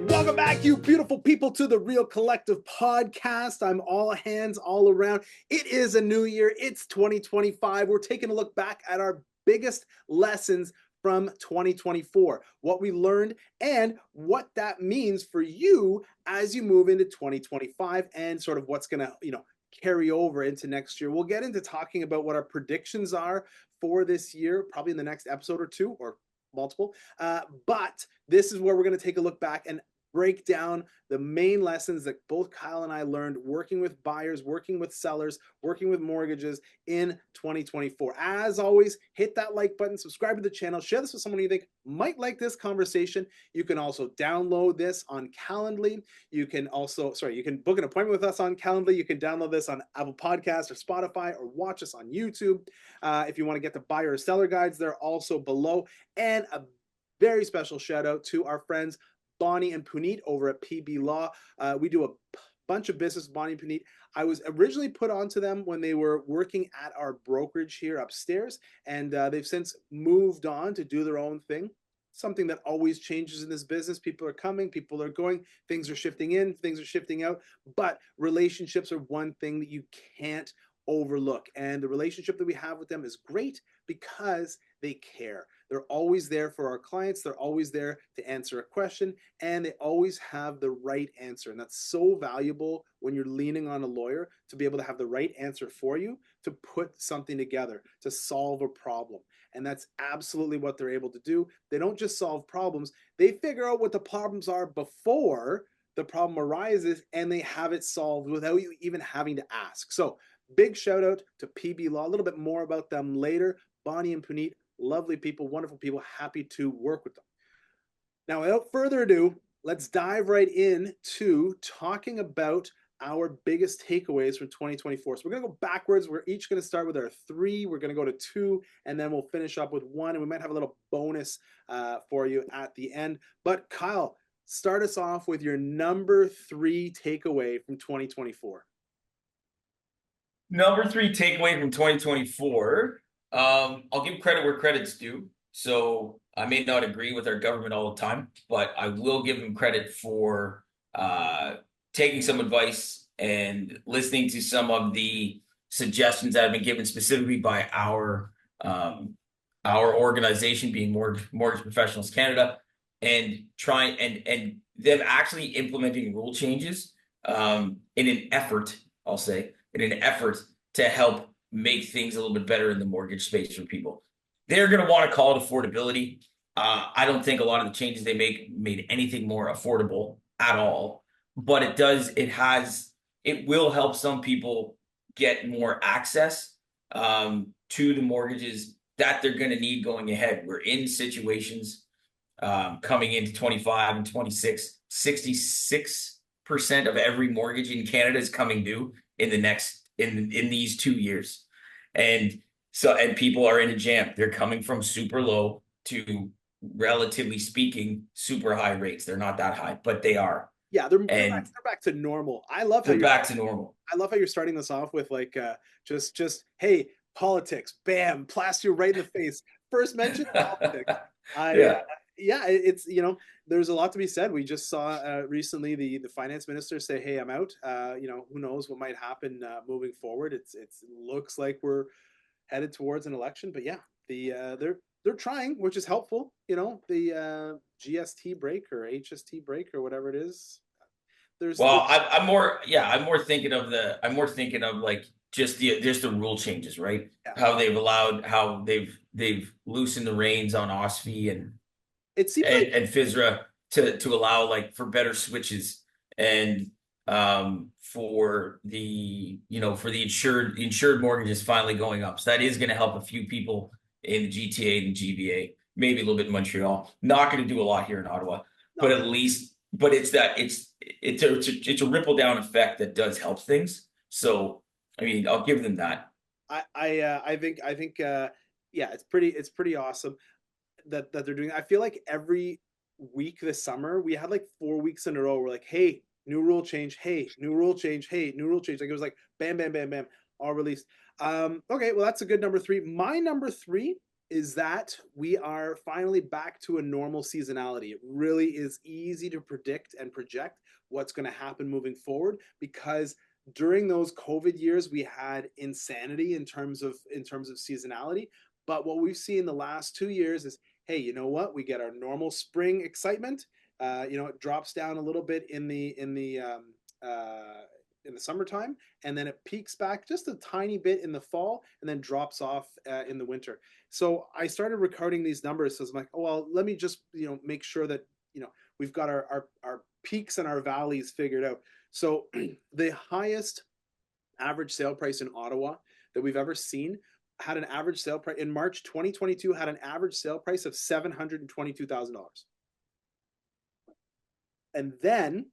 Welcome back, you beautiful people, to the Real Collective podcast. I'm all hands all around. It is a new year. It's 2025. We're taking a look back at our biggest lessons from 2024, what we learned and what that means for you as you move into 2025 and sort of what's going to, carry over into next year. We'll get into talking about what our predictions are for this year, probably in the next episode or two or multiple. But this is where we're going to take a look back and break down the main lessons that both Kyle and I learned working with buyers, working with sellers, working with mortgages in 2024. As always, hit that like button, subscribe to the channel, share this with someone you think might like this conversation. You can also download this on Calendly. You can book an appointment with us on Calendly. You can download this on Apple Podcasts or Spotify, or watch us on YouTube. If you want to get the buyer or seller guides, they're also below. And a very special shout out to our friends Bonnie and Puneet over at PB Law. We do a bunch of business with Bonnie and Puneet. I was originally put onto them when they were working at our brokerage here upstairs, and they've since moved on to do their own thing. Something that always changes in this business. People are coming, people are going, things are shifting in, things are shifting out, but relationships are one thing that you can't overlook. And the relationship that we have with them is great because they care. They're always there for our clients. They're always there to answer a question, and they always have the right answer. And that's so valuable when you're leaning on a lawyer to be able to have the right answer for you, to put something together, to solve a problem. And that's absolutely what they're able to do. They don't just solve problems. They figure out what the problems are before the problem arises, and they have it solved without you even having to ask. So big shout out to PB Law. A little bit more about them later. Bonnie and Puneet, lovely people, wonderful people, happy to work with them. Now, without further ado, let's dive right into talking about our biggest takeaways from 2024. So we're going to go backwards. We're each going to start with our 3. We're going to go to 2, and then we'll finish up with 1, and we might have a little bonus for you at the end. But Kyle, start us off with your number 3 takeaway from 2024. Number 3 takeaway from 2024. I'll give credit where credit's due. So I may not agree with our government all the time, but I will give them credit for taking some advice and listening to some of the suggestions that have been given specifically by our organization, being Mortgage Professionals Canada, and trying and them actually implementing rule changes in an effort, I'll say, to help make things a little bit better in the mortgage space for people. They're going to want to call it affordability. I don't think a lot of the changes they made anything more affordable at all, but it will help some people get more access to the mortgages that they're going to need going ahead. We're in situations coming into 25 and 26, 66% of every mortgage in Canada is coming due in these 2 years. And people are in a jam. They're coming from super low to, relatively speaking, super high rates. They're not that high, but they are. Yeah, they're back to normal. I love how they're back to normal. I love how you're starting this off with like just hey, politics, bam, plaster you right in the face. First mention politics. It's there's a lot to be said. We just saw recently the finance minister say, "Hey, I'm out." Who knows what might happen moving forward. It looks like we're headed towards an election, but yeah, they're trying, which is helpful. The GST break or HST break or whatever it is. I'm more thinking of like just the rule changes, right? Yeah. How they've loosened the reins on OSFI and FSRA to allow like for better switches and for the insured mortgages finally going up. So that is going to help a few people in the GTA and the GVA, maybe a little bit in Montreal. Not going to do a lot here in Ottawa, but it's a ripple down effect that does help things. So I mean, I'll give them that. I think it's pretty awesome that they're doing. I feel like every week this summer we had like 4 weeks in a row. We're like, hey, new rule change. Hey, new rule change. Hey, new rule change. Like it was like bam, bam, bam, bam, all released. Okay, well, that's a good number three. My number three is that we are finally back to a normal seasonality. It really is easy to predict and project what's going to happen moving forward, because during those COVID years we had insanity in terms of seasonality. But what we've seen the last 2 years is, hey, you know what? We get our normal spring excitement. It drops down a little bit uh, in the summertime, and then it peaks back just a tiny bit in the fall, and then drops off in the winter. So I started recording these numbers. So I'm like, oh well, let me just make sure that we've got our peaks and our valleys figured out. So the highest average sale price in Ottawa that we've ever seen had an average sale price in March 2022, had an average sale price of $722,000. And then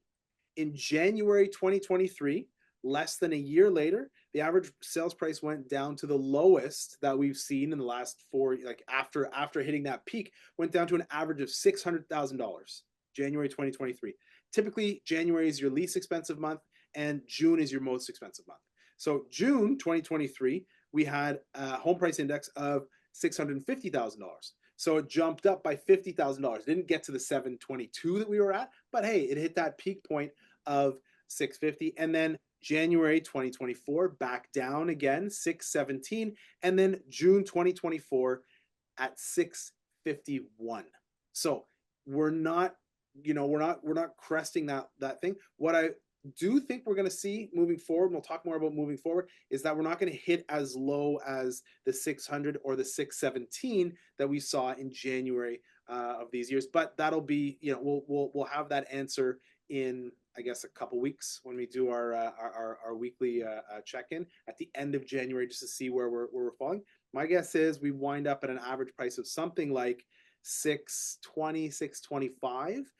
in January 2023, less than a year later, the average sales price went down to the lowest that we've seen in the last four, like after hitting that peak, went down to an average of $600,000. January 2023. Typically, January is your least expensive month, and June is your most expensive month. So June 2023, we had a home price index of $650,000. So it jumped up by $50,000. Didn't get to the 722 that we were at, but hey, it hit that peak point of 650. And then January 2024 back down again, 617, and then June 2024 at 651. So we're not, we're not cresting that thing. What I do think we're going to see moving forward, and we'll talk more about moving forward, is that we're not going to hit as low as the 600 or the 617 that we saw in January of these years. But that'll be, we'll have that answer in, I guess, a couple weeks when we do our weekly check-in at the end of January, just to see where we're falling. My guess is we wind up at an average price of something like 620, 625.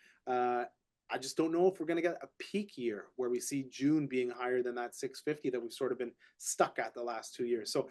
I just don't know if we're going to get a peak year where we see June being higher than that 650 that we've sort of been stuck at the last 2 years. So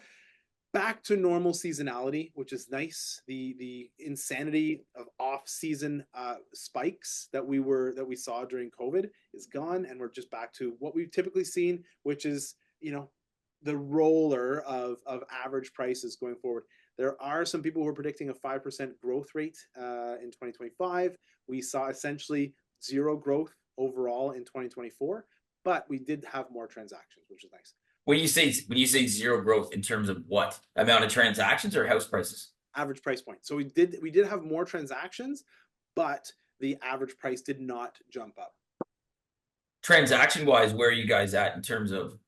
back to normal seasonality, which is nice. The insanity of off-season spikes that we saw during COVID is gone, and we're just back to what we've typically seen, which is the roller of average prices going forward. There are some people who are predicting a 5% growth rate in 2025. We saw essentially zero growth overall in 2024, but we did have more transactions, which is nice. When you say zero growth in terms of what amount of transactions or house prices? Average price point. So we did have more transactions, but the average price did not jump up. Transaction wise, where are you guys at in terms of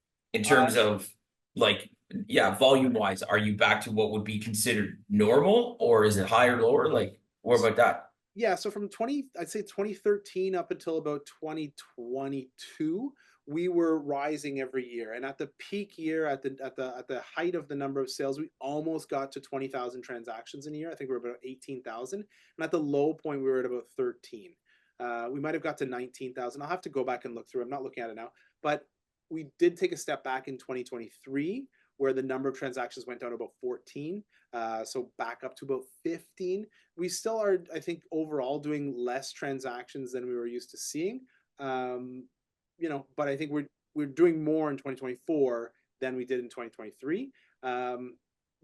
like, yeah, volume wise? Are you back to what would be considered normal, or is it higher, lower? Like, what about that? Yeah, so from I'd say 2013 up until about 2022, we were rising every year. And at the peak year, at the height of the number of sales, we almost got to 20,000 transactions in a year. I think we were about 18,000. And at the low point, we were at about 13. We might have got to 19,000. I'll have to go back and look through. I'm not looking at it now. But we did take a step back in 2023, where the number of transactions went down to about 14. So back up to about 15. We still are, I think, overall doing less transactions than we were used to seeing. But I think we're doing more in 2024 than we did in 2023.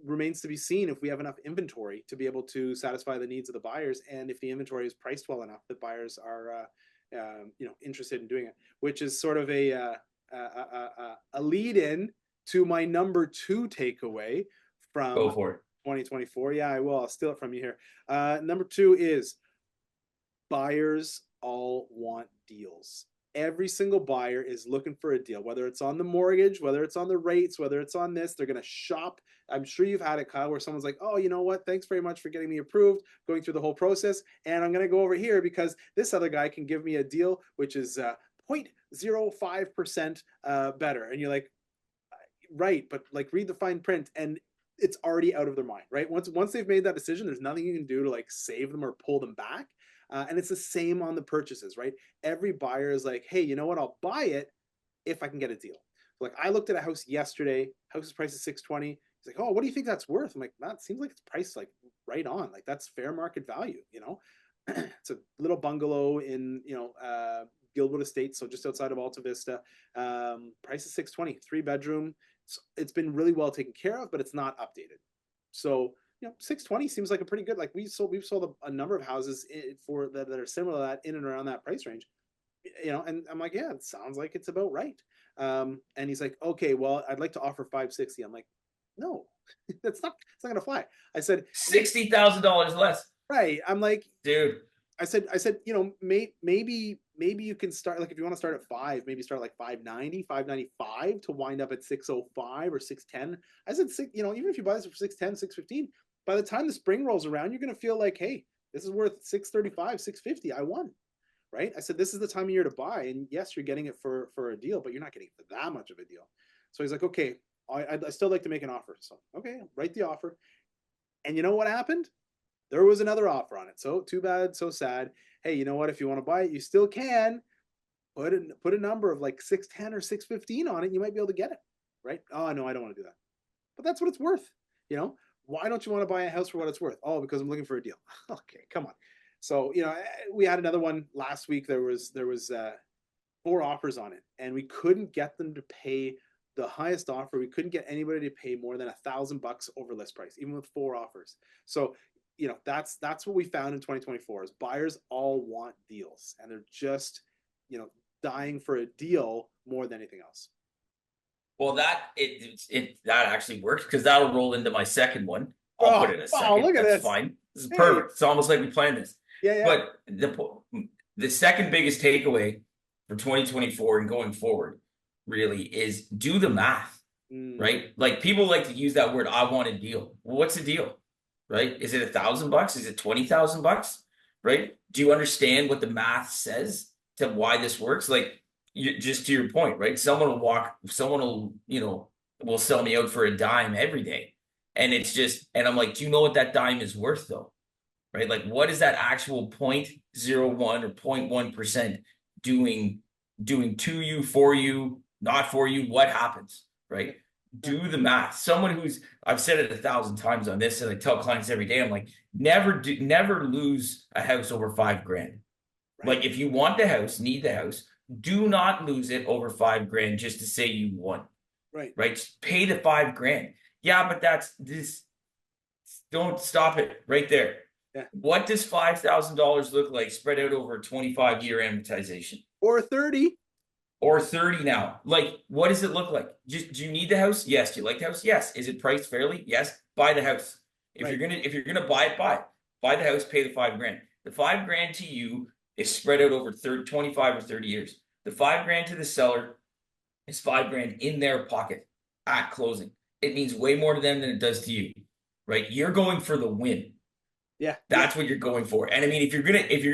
Remains to be seen if we have enough inventory to be able to satisfy the needs of the buyers, and if the inventory is priced well enough that buyers are interested in doing it, which is sort of a lead-in to my number two takeaway from Go for it. 2024. Yeah, I will. I'll steal it from you here. Number two is buyers all want deals. Every single buyer is looking for a deal, whether it's on the mortgage, whether it's on the rates, whether it's on this. They're going to shop. I'm sure you've had it, Kyle, where someone's like, oh, you know what? Thanks very much for getting me approved, going through the whole process. And I'm going to go over here because this other guy can give me a deal, which is 0.05% better. And you're like, right, but like read the fine print, and it's already out of their mind, right? Once they've made that decision, there's nothing you can do to like save them or pull them back. And it's the same on the purchases, right? Every buyer is like, hey, you know what? I'll buy it if I can get a deal. Like I looked at a house yesterday. House's price is 620. He's like, oh, what do you think that's worth? I'm like, that seems like it's priced like right on. Like that's fair market value, It's a little bungalow in, Gilwood Estates, so just outside of Alta Vista. Price is 620, 3-bedroom. it's been really well taken care of, but it's not updated. So 620 seems like a pretty good, like we've sold a number of houses for that are similar to that, in and around that price range. And I'm like, yeah, it sounds like it's about right. And he's like, okay, well, I'd like to offer 560. I'm like, no, it's not gonna fly. I said $60,000 less. right. I'm like, dude. I said, maybe you can start, like, if you want to start at 5, maybe start like 590, 595 to wind up at 605 or 610. I said, even if you buy this for 610, 615, by the time the spring rolls around, you're gonna feel like, hey, this is worth 635, 650. I won. Right? I said, this is the time of year to buy. And yes, you're getting it for a deal, but you're not getting it for that much of a deal. So he's like, okay, I'd still like to make an offer. So, okay, write the offer. And you know what happened? There was another offer on it. So too bad, so sad. Hey, you know what? If you want to buy it, you still can put a number of like 610 or 615 on it. You might be able to get it. Right? Oh, no, I don't want to do that. But that's what it's worth. Why don't you want to buy a house for what it's worth? Oh, because I'm looking for a deal. Okay, come on. So, we had another one last week. There was 4 offers on it, and we couldn't get them to pay the highest offer. We couldn't get anybody to pay more than $1,000 over list price, even with 4 offers. So, that's what we found in 2024 is buyers all want deals, and they're just, dying for a deal more than anything else. Well, that actually works because that'll roll into my second one. I'll put it in a second. Look at That's this. fine. This is perfect. It's almost like we planned this. Yeah. But the second biggest takeaway for 2024 and going forward really is do the math, right? Like people like to use that word, I want a deal. Well, what's the deal, right? Is it $1,000? Is it $20,000? Right? Do you understand what the math says to why this works? Like, just to your point, right? Someone will sell me out for a dime every day. And I'm like, do you know what that dime is worth though? Right? Like, what is that actual 0.01 or 0.1% doing to you, for you, not for you? What happens, right? Do the math. I've said it 1,000 times on this, and I tell clients every day, I'm like, never lose a house over $5,000. Right. Like, if you want the house, need the house, do not lose it over $5,000 just to say you won. Right. Just pay the $5,000. Yeah, but that's this. Don't stop it right there. Yeah. What does $5,000 look like spread out over a 25-year amortization? Or 30. Or 30 now. Like, what does it look like? Do you need the house? Yes. Do you like the house? Yes. Is it priced fairly? Yes. Buy the house. If you're gonna buy it, buy the house, pay the $5,000. The $5,000 to you is spread out over 25 or 30 years. The $5,000 to the seller is $5,000 in their pocket at closing. It means way more to them than it does to you, right? You're going for the win. Yeah, that's what you're going for. And I mean, if you're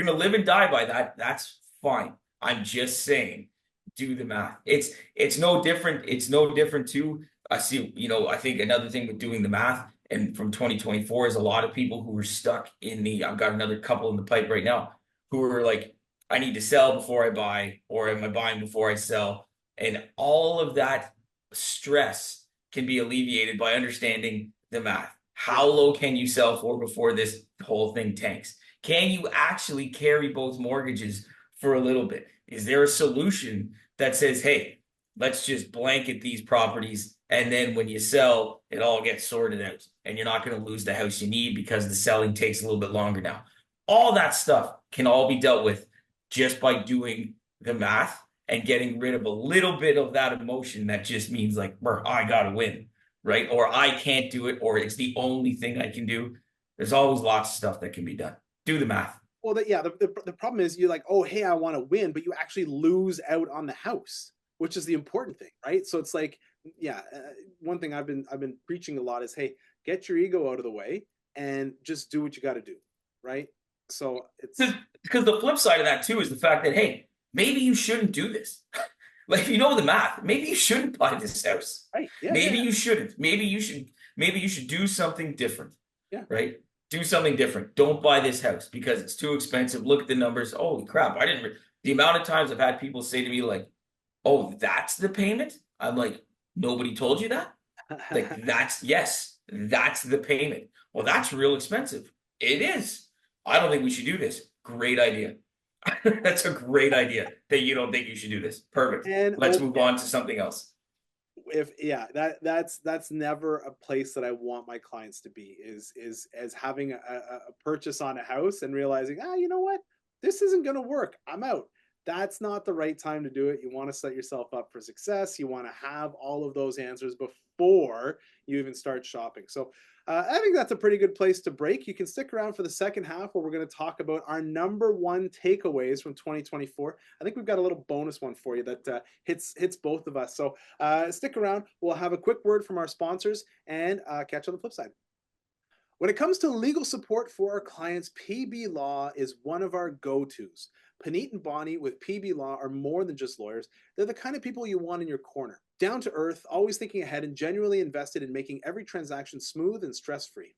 gonna live and die by that, that's fine. I'm just saying, do the math. It's no different. It's no different too. I see. I think another thing with doing the math and from 2024 is a lot of people who are stuck in I've got another couple in the pipe right now who are like, I need to sell before I buy, or am I buying before I sell? And all of that stress can be alleviated by understanding the math. How low can you sell for before this whole thing tanks? Can you actually carry both mortgages for a little bit? Is there a solution that says, hey, let's just blanket these properties, and then when you sell, it all gets sorted out, and you're not going to lose the house you need because the selling takes a little bit longer now? All that stuff can all be dealt with just by doing the math and getting rid of a little bit of that emotion that just means like, I got to win, right? Or I can't do it, or it's the only thing I can do. There's always lots of stuff that can be done. Do the math. Well, the problem is you're like, oh, hey, I want to win, but you actually lose out on the house, which is the important thing, right? So it's like, one thing I've been preaching a lot is, hey, get your ego out of the way and just do what you got to do, right? So it's because the flip side of that too is the fact that, hey, maybe you shouldn't do this. Like, if you know the math, maybe you shouldn't buy this house. Right. Yeah, maybe you shouldn't. Maybe you should do something different. Yeah. Right. Do something different. Don't buy this house because it's too expensive. Look at the numbers. Holy crap. The amount of times I've had people say to me like, oh, that's the payment? I'm like, nobody told you that? Like, that's the payment. Well, that's real expensive. It is. I don't think we should do this. Great idea. That's a great idea that you don't think you should do this. Perfect. And let's move on to something else. if yeah, that's never a place that I want my clients to be, is as having a purchase on a house and realizing, you know what, this isn't going to work, I'm out. That's not the right time to do it. You want to set yourself up for success. You want to have all of those answers before you even start shopping. So I think that's a pretty good place to break. You can stick around for the second half where we're going to talk about our number one takeaways from 2024. I think we've got a little bonus one for you that hits both of us. So stick around. We'll have a quick word from our sponsors and catch you on the flip side. When it comes to legal support for our clients, PB Law is one of our go-tos. Paneet and Bonnie with PB Law are more than just lawyers. They're the kind of people you want in your corner. Down to earth, always thinking ahead, and genuinely invested in making every transaction smooth and stress-free.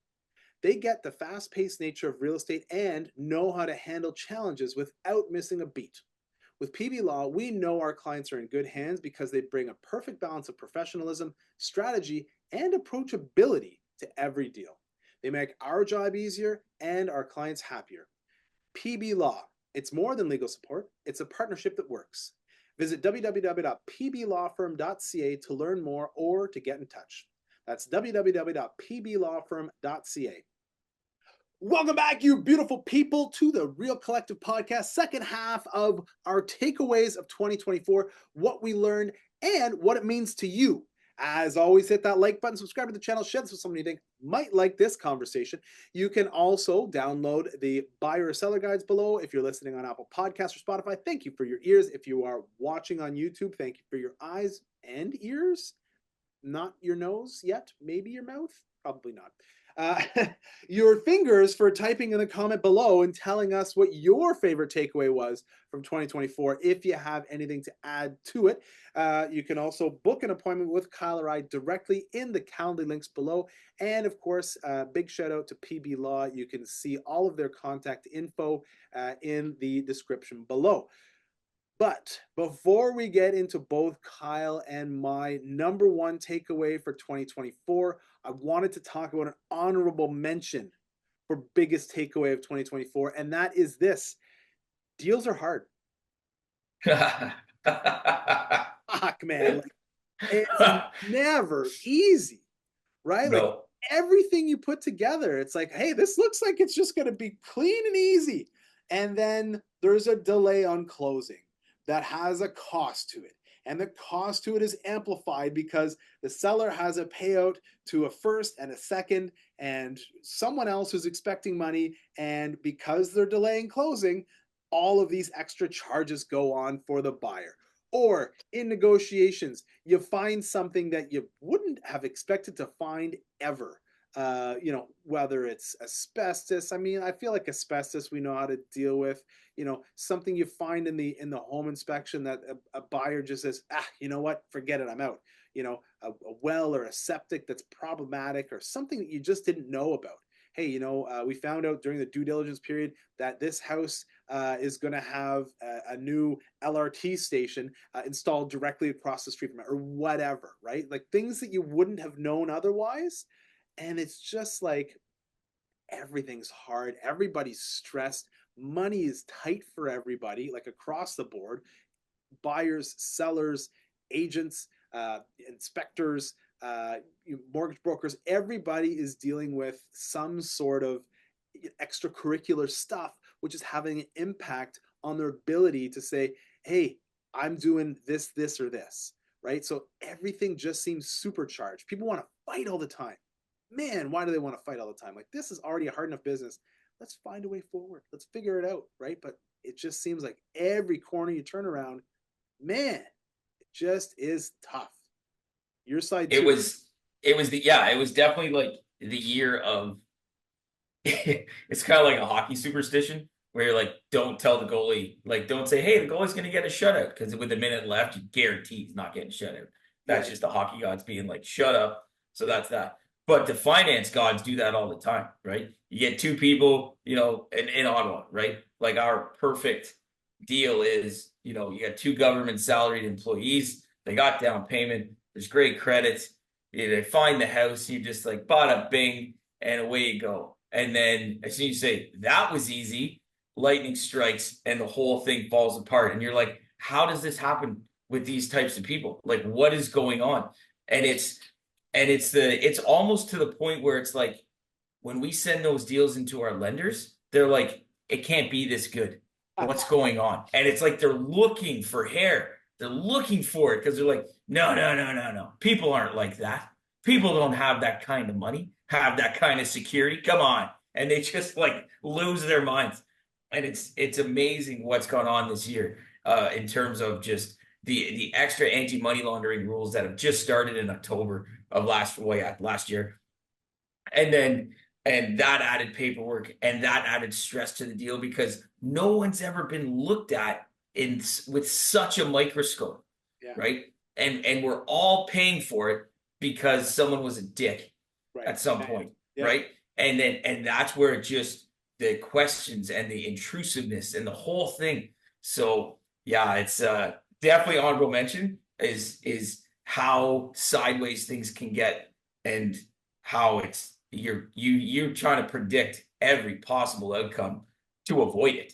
They get the fast-paced nature of real estate and know how to handle challenges without missing a beat. With PB Law, we know our clients are in good hands because they bring a perfect balance of professionalism, strategy, and approachability to every deal. They make our job easier and our clients happier. PB Law, it's more than legal support, it's a partnership that works. Visit www.pblawfirm.ca to learn more or to get in touch. That's www.pblawfirm.ca. Welcome back, you beautiful people, to the Real Collective Podcast, second half of our takeaways of 2024, what we learned and what it means to you. As always, hit that like button, subscribe to the channel, share this with someone you think might like this conversation. You can also download the buyer or seller guides below if you're listening on Apple Podcasts or Spotify. Thank you for your ears. If you are watching on YouTube, thank you for your eyes and ears. Not your nose yet, maybe your mouth, probably not. Your fingers for typing in the comment below and telling us what your favorite takeaway was from 2024. If you have anything to add to it, you can also book an appointment with Kyle or I directly in the Calendly links below. And of course, big shout out to PB Law. You can see all of their contact info in the description below. But before we get into both Kyle and my number one takeaway for 2024, I wanted to talk about an honorable mention for biggest takeaway of 2024, and that is this: deals are hard. Fuck, man. Like, it's never easy, right? No. Like everything you put together, it's like, hey, this looks like it's just going to be clean and easy. And then there's a delay on closing that has a cost to it. And the cost to it is amplified because the seller has a payout to a first and a second and someone else who's expecting money. And because they're delaying closing, all of these extra charges go on for the buyer. Or in negotiations, you find something that you wouldn't have expected to find ever. Whether it's asbestos. I mean, I feel like asbestos we know how to deal with. Something you find in the home inspection that a buyer just says, you know what, forget it, I'm out. A well or a septic that's problematic or something that you just didn't know about. Hey, we found out during the due diligence period that this house is going to have a new LRT station installed directly across the street from it or whatever, right? Like things that you wouldn't have known otherwise. And it's just like everything's hard. Everybody's stressed. Money is tight for everybody, like across the board. Buyers, sellers, agents, inspectors, mortgage brokers, everybody is dealing with some sort of extracurricular stuff, which is having an impact on their ability to say, hey, I'm doing this, this, or this, right? So everything just seems supercharged. People want to fight all the time. Man, why do they want to fight all the time? Like, this is already a hard enough business. Let's find a way forward. Let's figure it out, right? But it just seems like every corner you turn around, man, it just is tough. Your side too. It was definitely like the year of it's kind of like a hockey superstition where you're like, don't tell the goalie, like, don't say, hey, the goalie's going to get a shutout because with a minute left, you guarantee he's not getting shut out. That's just the hockey gods being like, shut up. So that's that. But the finance gods do that all the time, right? You get two people, in Ottawa, right? Like our perfect deal is, you got two government salaried employees. They got down payment. There's great credit. They find the house. You just like bada bing and away you go. And then as soon as you say that was easy, lightning strikes and the whole thing falls apart. And you're like, how does this happen with these types of people? Like, what is going on? And it's almost to the point where it's like when we send those deals into our lenders, they're like, it can't be this good. What's going on? And it's like they're looking for hair. They're looking for it because they're like, no, no, no, no, no. People aren't like that. People don't have that kind of money, have that kind of security. Come on. And they just like lose their minds. And it's amazing what's gone on this year in terms of just the extra anti-money laundering rules that have just started in October of last year. And that added paperwork and that added stress to the deal because no one's ever been looked at with such a microscope, Yeah. right? And we're all paying for it because someone was a dick at some point, Yeah. right? And that's where it just the questions and the intrusiveness and the whole thing. So yeah, it's definitely honorable mention is how sideways things can get and how it's you're trying to predict every possible outcome to avoid it.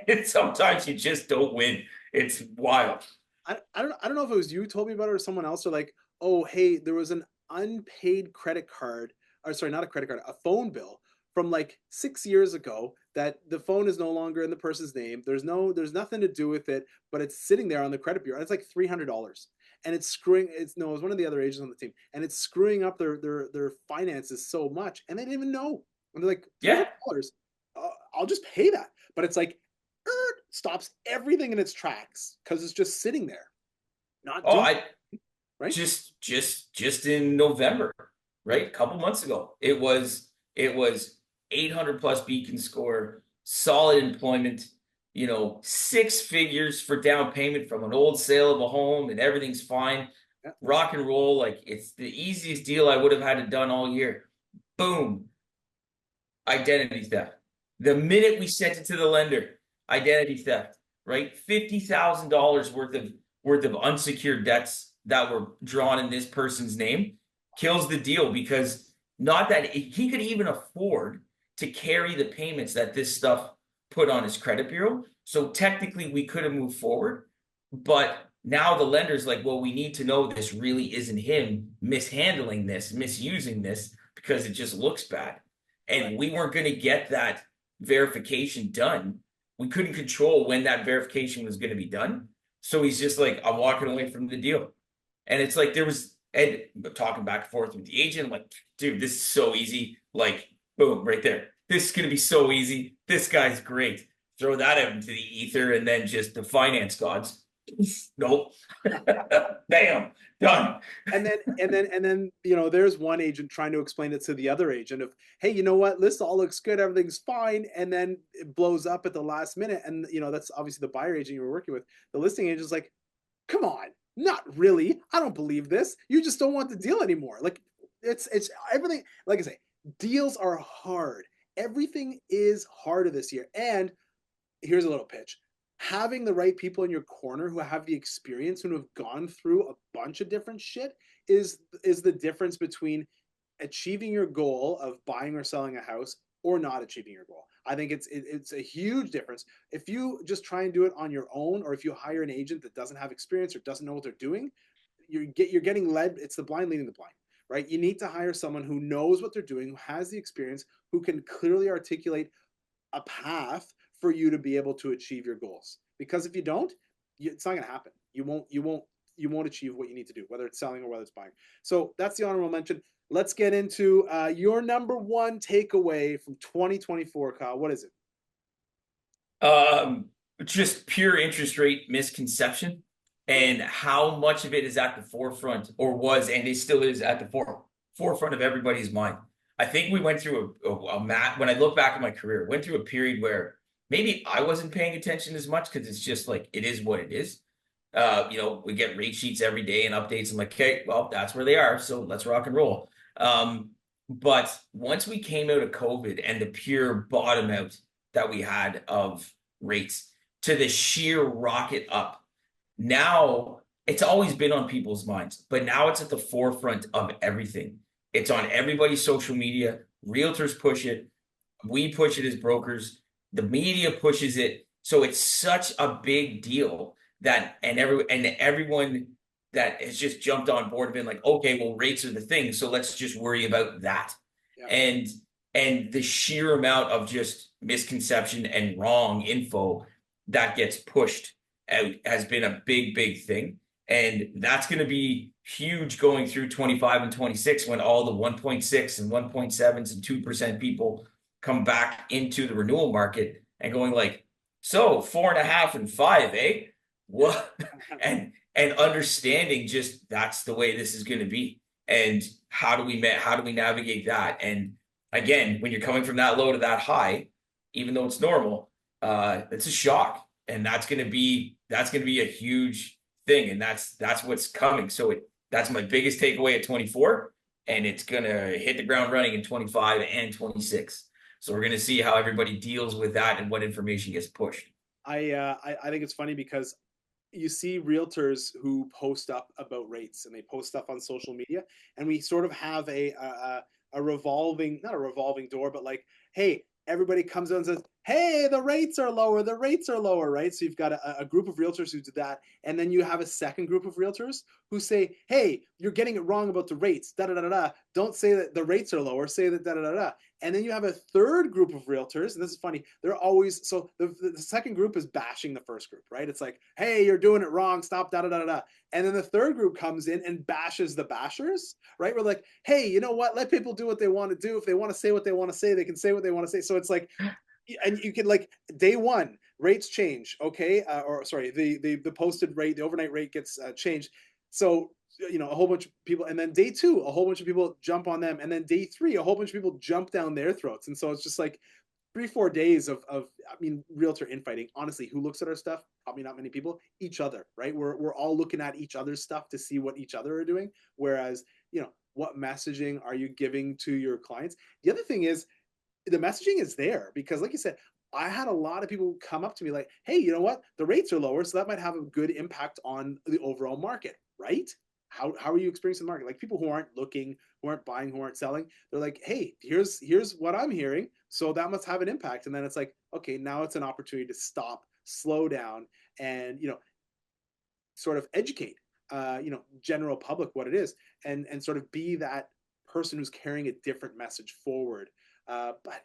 And sometimes you just don't win. It's wild. I don't know if it was you who told me about it or someone else, or like, oh, hey, there was an unpaid credit card, or sorry, not a credit card, a phone bill from like 6 years ago that the phone is no longer in the person's name. There's nothing to do with it, but it's sitting there on the credit bureau. And it's like $300. And it's screwing, it was one of the other agents on the team, and it's screwing up their finances so much. And they didn't even know. And they're like, $300, I'll just pay that. But it's like, stops everything in its tracks because it's just sitting there. Not doing right? Just in November, right? A couple months ago. It was 800 plus beacon score, solid employment, 6 figures for down payment from an old sale of a home, and everything's fine. Yeah. Rock and roll, like it's the easiest deal I would have had it done all year. Boom. Identity theft. The minute we sent it to the lender, identity theft, right? $50,000 worth of unsecured debts that were drawn in this person's name kills the deal because not that he could even afford to carry the payments that this stuff put on his credit bureau. So technically we could have moved forward, but now the lender's like, well, we need to know this really isn't him mishandling this, misusing this because it just looks bad. And we weren't going to get that verification done. We couldn't control when that verification was going to be done. So he's just like, I'm walking away from the deal. And it's like there was Ed talking back and forth with the agent. I'm like, dude, this is so easy. Like, boom, right there. This is going to be so easy. This guy's great. Throw that out into the ether and then just the finance gods. Nope. Bam. Done. And then there's one agent trying to explain it to the other agent of, hey, you know what, this all looks good, everything's fine, and then it blows up at the last minute. And that's obviously the buyer agent you were working with. The listing agent's like, come on, not really, I don't believe this, you just don't want the deal anymore. Like it's everything, like I say, deals are hard. Everything is harder this year. And here's a little pitch: having the right people in your corner who have the experience and who have gone through a bunch of different shit is the difference between achieving your goal of buying or selling a house or not achieving your goal. I think it's a huge difference. If you just try and do it on your own, or if you hire an agent that doesn't have experience or doesn't know what they're doing, you're getting led. It's the blind leading the blind, right? You need to hire someone who knows what they're doing, who has the experience, who can clearly articulate a path for you to be able to achieve your goals. Because if you don't, it's not going to happen. You won't achieve what you need to do, whether it's selling or whether it's buying. So that's the honorable mention. Let's get into your number one takeaway from 2024, Kyle. What is it? Just pure interest rate misconception and how much of it is at the forefront, or was, and it still is at the forefront of everybody's mind. I think we went through when I look back at my career, went through a period where maybe I wasn't paying attention as much because it's just like, it is what it is. We get rate sheets every day and updates. I'm like, okay, well, that's where they are. So let's rock and roll. But once we came out of COVID and the pure bottom out that we had of rates to the sheer rocket up, now it's always been on people's minds, but now it's at the forefront of everything. It's on everybody's social media. Realtors push it. We push it as brokers. The media pushes it. So it's such a big deal that everyone that has just jumped on board and been like, okay, well, rates are the thing, so let's just worry about that. Yeah. And the sheer amount of just misconception and wrong info that gets pushed out has been a big thing. And that's going to be huge going through 25 and 26 when all the 1.6 and 1.7s and 2% people come back into the renewal market and going like, so 4.5 and 5, eh? What? And understanding just that's the way this is going to be. And how do we navigate that? And again, when you're coming from that low to that high, even though it's normal, it's a shock, and that's going to be a huge thing, and that's what's coming. So that's my biggest takeaway at 24, and it's going to hit the ground running in 25 and 26. So we're going to see how everybody deals with that and what information gets pushed. I think it's funny because you see realtors who post up about rates and they post stuff on social media, and we sort of have a revolving, not a revolving door, but like, hey, everybody comes out and says, hey, the rates are lower, right? So you've got a group of realtors who do that, and then you have a second group of realtors who say, hey, you're getting it wrong about the rates, da da da da. Don't say that the rates are lower, say that da da da da. And then you have a third group of realtors, and this is funny, they're always, so the second group is bashing the first group, right? It's like, hey, you're doing it wrong, stop, da da da da. And then the third group comes in and bashes the bashers, right? We're like, hey, you know what? Let people do what they want to do. If they want to say what they want to say, they can say what they want to say. So it's like, and you can like day one rates change, okay, or sorry, the posted rate, the overnight rate gets changed. So a whole bunch of people, and then day two, a whole bunch of people jump on them, and then day three, a whole bunch of people jump down their throats, and so it's just like 3-4 days of I mean, realtor infighting. Honestly, who looks at our stuff? Probably not many people. Each other, right? We're all looking at each other's stuff to see what each other are doing. Whereas, what messaging are you giving to your clients? The other thing is the messaging is there because, like you said, I had a lot of people come up to me like, hey, you know what? The rates are lower, so that might have a good impact on the overall market, right? How are you experiencing the market? Like people who aren't looking, who aren't buying, who aren't selling, they're like, hey, here's what I'm hearing. So that must have an impact. And then it's like, okay, now it's an opportunity to stop, slow down, and sort of educate general public what it is, and sort of be that person who's carrying a different message forward. But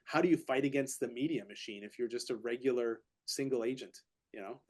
how do you fight against the media machine if you're just a regular single agent?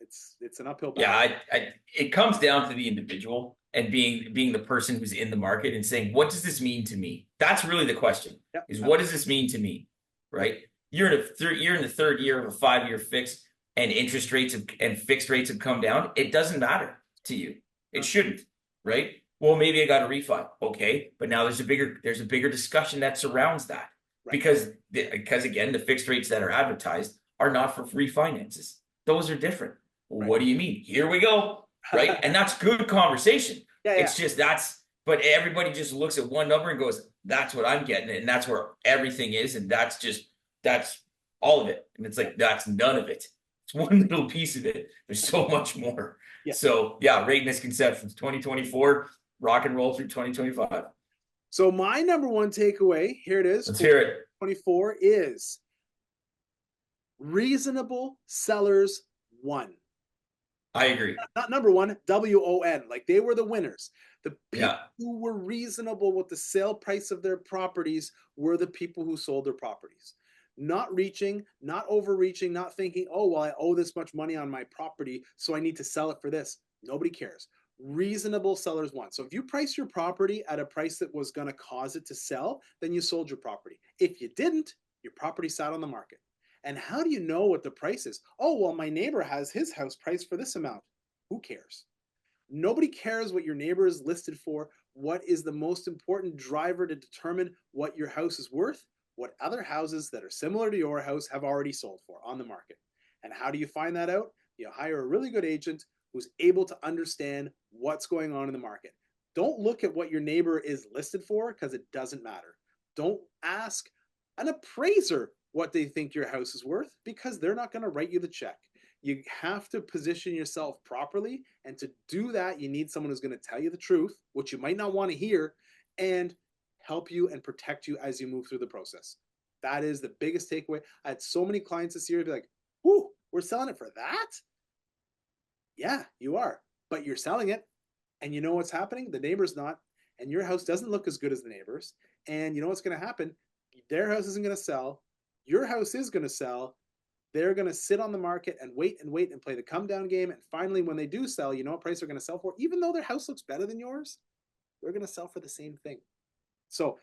It's an uphill battle. Yeah, it comes down to the individual and being the person who's in the market and saying, what does this mean to me? That's really the question. Yep. Is what does this mean to me? Right? You're in the third year of a 5-year fix, and interest rates and fixed rates have come down. It doesn't matter to you. It shouldn't, right? Well, maybe I got a refi. Okay, but now there's a bigger discussion that surrounds that. Right. Because again, the fixed rates that are advertised are not for refinances. Those are different. Well, right. What do you mean? Here we go. Right. And that's good conversation. Yeah, it's just but everybody just looks at one number and goes, that's what I'm getting. And that's where everything is. And that's all of it. And it's like, that's none of it. It's one little piece of it. There's so much more. Yeah. So yeah, rate misconceptions, 2024, rock and roll through 2025. So my number one takeaway, here it is. Let's hear it. 24 is reasonable sellers won. I agree. Not number one, WON. Like they were the winners. The people who were reasonable with the sale price of their properties were the people who sold their properties. Not reaching, not overreaching, not thinking, oh, well, I owe this much money on my property, so I need to sell it for this. Nobody cares. Reasonable sellers won. So if you price your property at a price that was going to cause it to sell, then you sold your property. If you didn't, your property sat on the market. And how do you know what the price is? Oh, well, my neighbor has his house priced for this amount. Who cares? Nobody cares what your neighbor is listed for. What is the most important driver to determine what your house is worth? What other houses that are similar to your house have already sold for on the market. And how do you find that out? You hire a really good agent who's able to understand what's going on in the market. Don't look at what your neighbor is listed for because it doesn't matter. Don't ask an appraiser what they think your house is worth because they're not going to write you the check. You have to position yourself properly, and to do that, you need someone who's going to tell you the truth, which you might not want to hear, and help you and protect you as you move through the process. That is the biggest takeaway. I had so many clients this year be like, "Whoo, we're selling it for that?" Yeah, you are, but you're selling it. And you know what's happening? The neighbor's not, and your house doesn't look as good as the neighbor's. And you know what's going to happen? Their house isn't going to sell. Your house is going to sell. They're going to sit on the market and wait and play the come down game. And finally, when they do sell, you know what price they're going to sell for? Even though their house looks better than yours, they're going to sell for the same thing. So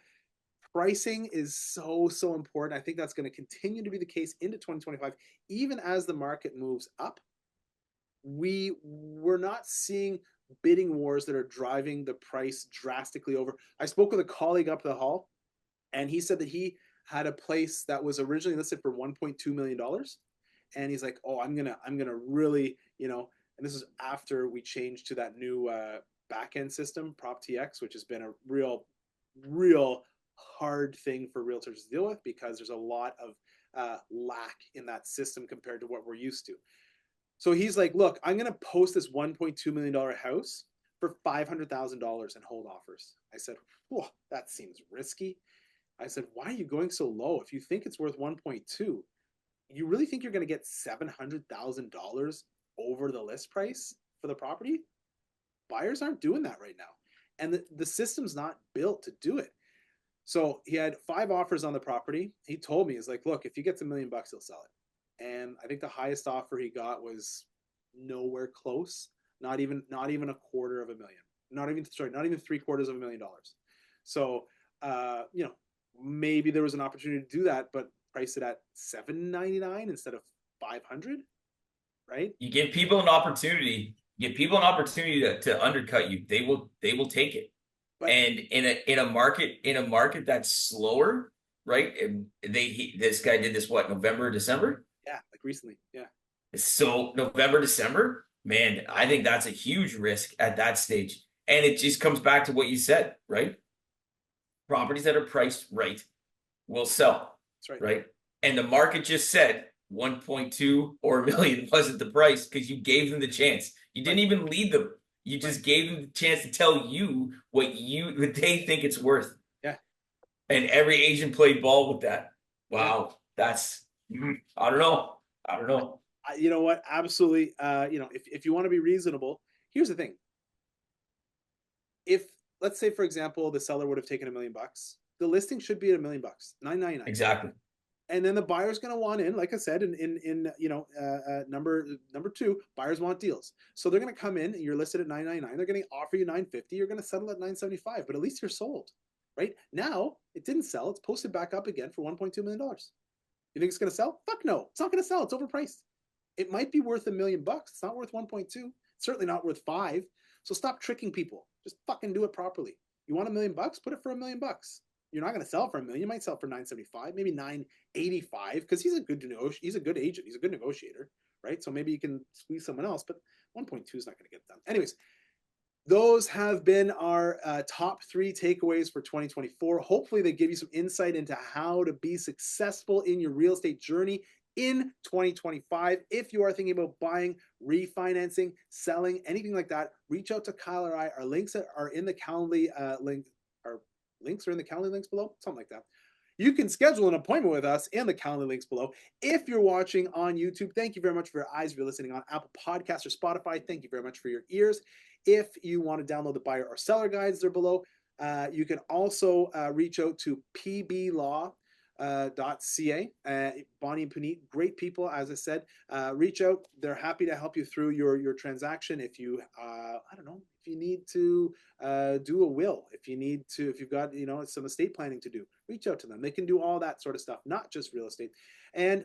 pricing is so important. I think that's going to continue to be the case into 2025, even as the market moves up. We're not seeing bidding wars that are driving the price drastically over. I spoke with a colleague up the hall, and he said that he had a place that was originally listed for $1.2 million. And he's like, oh, I'm gonna really, you know, and this is after we changed to that new back end system, PropTX, which has been a real hard thing for realtors to deal with because there's a lot of lack in that system compared to what we're used to. So he's like, look, I'm going to post this $1.2 million house for $500,000 and hold offers. I said, whoa, that seems risky. I said, why are you going so low? If you think it's worth 1.2, you really think you're going to get $700,000 over the list price for the property? Buyers aren't doing that right now. And the system's not built to do it. So he had 5 offers on the property. He told me, he's like, look, if he gets $1 million, he'll sell it. And I think the highest offer he got was nowhere close, not even $250,000, not even $750,000. So you know, maybe there was an opportunity to do that, but price it at $799 instead of $500, right? You give people an opportunity. To undercut you. They will take it. But, and in a market that's slower, right? And this guy did this what, November, December? Yeah, like recently. Yeah. So November, December, man, I think that's a huge risk at that stage. And it just comes back to what you said, right? Properties that are priced right will sell. That's right. Right. And the market just said 1.2 or $1 million wasn't the price because you gave them the chance. You didn't even lead them. You just gave them the chance to tell you what they think it's worth. Yeah. And every agent played ball with that. Wow. That's, I don't know. You know what? Absolutely. You know, if you want to be reasonable, here's the thing. If, let's say, for example, the seller would have taken $1 million, the listing should be at $1 million, $999. Exactly. And then the buyer's going to want in, like I said, in you know, number 2, buyers want deals. So they're going to come in, and you're listed at $999. They're going to offer you $950. You're going to settle at $975, but at least you're sold, right? Now it didn't sell. It's posted back up again for $1.2 million. You think it's going to sell? Fuck no. It's not going to sell. It's overpriced. It might be worth $1 million. It's not worth 1.2. It's certainly not worth 5. So stop tricking people. Just fucking do it properly. You want $1 million? Put it for $1 million. You're not going to sell for $1 million. You might sell for $975, maybe $985, because he's a good agent. He's a good negotiator, right? So maybe you can squeeze someone else, but 1.2 is not going to get it done. Anyways, those have been our top 3 takeaways for 2024. Hopefully they give you some insight into how to be successful in your real estate journey in 2025. If you are thinking about buying, refinancing, selling, anything like that, reach out to Kyle or I. Our links are in the Calendly link. Our links are in the Calendly links below, something like that. You can schedule an appointment with us in the Calendly links below. If you're watching on YouTube, thank you very much for your eyes. If you're listening on Apple Podcasts or Spotify, thank you very much for your ears. If you want to download the buyer or seller guides, they're below. You can also reach out to pblaw.ca. Bonnie and Puneet, great people, as I said. Reach out. They're happy to help you through your transaction. If you, I don't know, if you need to do a will, if you've got, you know, some estate planning to do, reach out to them. They can do all that sort of stuff, not just real estate. And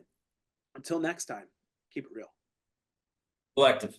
until next time, keep it real. Collective.